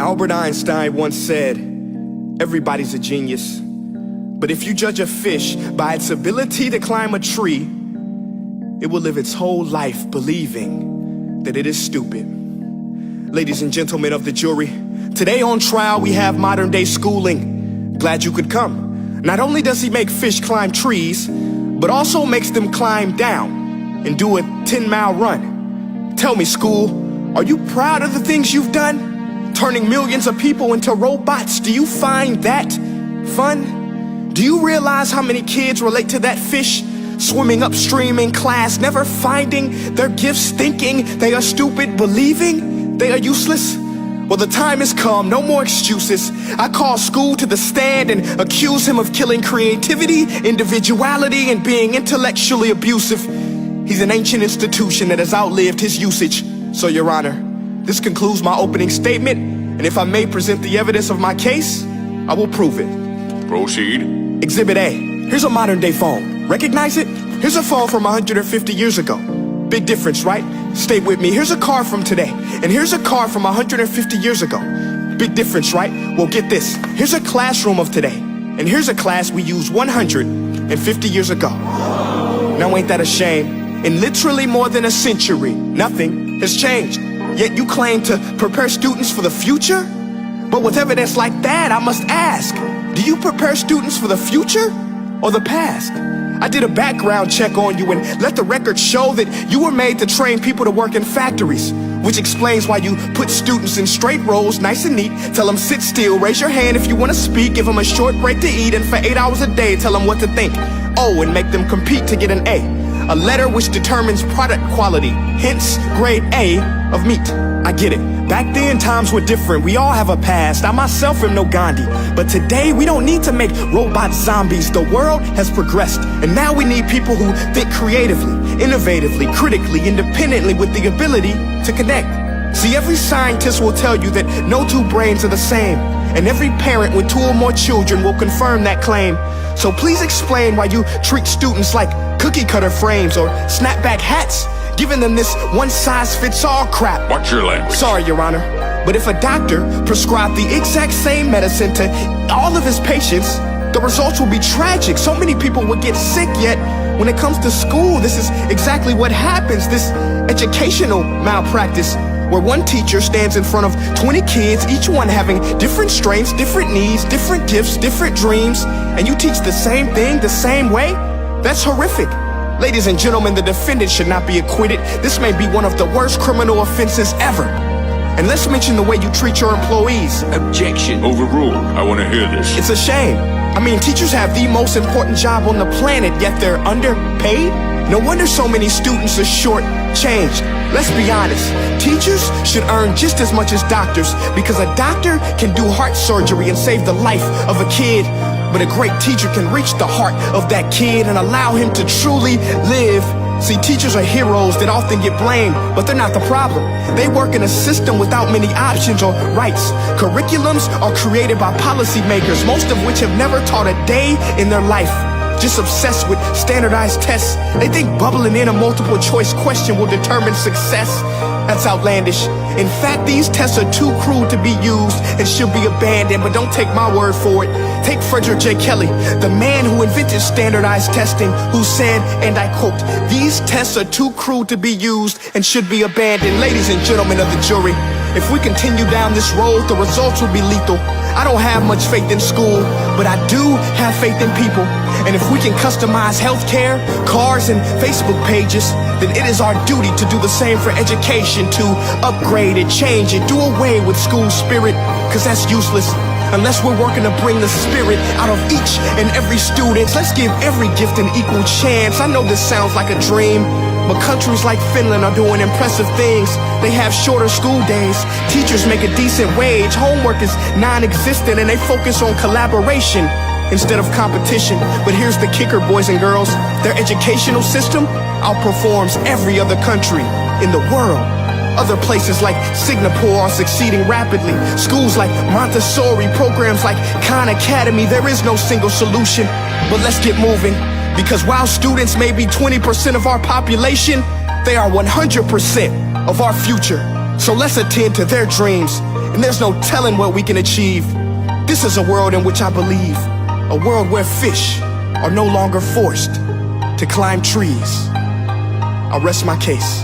Albert Einstein once said, everybody's a genius. But if you judge a fish by its ability to climb a tree, it will live its whole life believing that it is stupid. Ladies and gentlemen of the jury, today on trial we have modern day schooling. Glad you could come. Not only does he make fish climb trees, but also makes them climb down and do a 10-mile run. Tell me, school, are you proud of the things you've done? Turning millions of people into robots, do you find that fun? Do you realize how many kids relate to that fish swimming upstream in class, never finding their gifts, thinking they are stupid, believing they are useless? Well, the time has come, no more excuses. I call school to the stand and accuse him of killing creativity, individuality, and being intellectually abusive. He's an ancient institution that has outlived his usage. So, Your Honor, this concludes my opening statement, and if I may present the evidence of my case, I will prove it. Proceed. Exhibit A. Here's a modern day phone. Recognize it? Here's a phone from 150 years ago. Big difference, right? Stay with me. Here's a car from today, and here's a car from 150 years ago. Big difference, right? Well, get this. Here's a classroom of today, and here's a class we used 150 years ago. Now ain't that a shame? In literally more than a century, nothing has changed. Yet you claim to prepare students for the future? But with evidence like that, I must ask, do you prepare students for the future or the past? I did a background check on you and let the record show that you were made to train people to work in factories, which explains why you put students in straight rows, nice and neat, tell them sit still, raise your hand if you want to speak, give them a short break to eat, and for 8 hours a day tell them what to think. Oh, and make them compete to get an A letter which determines product quality, hence grade A of meat. I get it. Back then, times were different. We all have a past. I myself am no Gandhi. But today, we don't need to make robot zombies. The world has progressed. And now we need people who think creatively, innovatively, critically, independently, with the ability to connect. See, every scientist will tell you that no two brains are the same. And every parent with 2 or more children will confirm that claim. So please explain why you treat students like cookie cutter frames or snapback hats, giving them this one-size-fits-all crap. Watch your language. Sorry, Your Honor, but if a doctor prescribed the exact same medicine to all of his patients, the results will be tragic. So many people would get sick, yet when it comes to school, this is exactly what happens. This educational malpractice, where one teacher stands in front of 20 kids, each one having different strengths, different needs, different gifts, different dreams, and you teach the same thing the same way? That's horrific. Ladies and gentlemen, the defendant should not be acquitted. This may be one of the worst criminal offenses ever. And let's mention the way you treat your employees. Objection. Overruled. I want to hear this. It's a shame. I mean, teachers have the most important job on the planet, yet they're underpaid? No wonder so many students are short-changed. Let's be honest, teachers should earn just as much as doctors, because a doctor can do heart surgery and save the life of a kid, but a great teacher can reach the heart of that kid and allow him to truly live. See, teachers are heroes that often get blamed, but they're not the problem. They work in a system without many options or rights. Curriculums are created by policymakers, most of which have never taught a day in their life. Just obsessed with standardized tests. They think bubbling in a multiple choice question will determine success. That's outlandish. In fact, these tests are too crude to be used and should be abandoned, but don't take my word for it. Take Frederick J. Kelly, the man who invented standardized testing, who said, and I quote, "These tests are too crude to be used and should be abandoned." Ladies and gentlemen of the jury, if we continue down this road, the results will be lethal. I don't have much faith in school, but I do have faith in people. And if we can customize healthcare, cars, and Facebook pages, then it is our duty to do the same for education, to upgrade it, change it, do away with school spirit, because that's useless unless we're working to bring the spirit out of each and every student. Let's give every gift an equal chance. I know this sounds like a dream, but countries like Finland are doing impressive things. They have shorter school days, teachers make a decent wage, homework is non-existent, and they focus on collaboration instead of competition. But here's the kicker, boys and girls. Their educational system outperforms every other country in the world. Other places like Singapore are succeeding rapidly. Schools like Montessori, programs like Khan Academy, there is no single solution. But let's get moving, because while students may be 20% of our population, they are 100% of our future. So let's attend to their dreams and there's no telling what we can achieve. This is a world in which I believe, a world where fish are no longer forced to climb trees. I'll rest my case.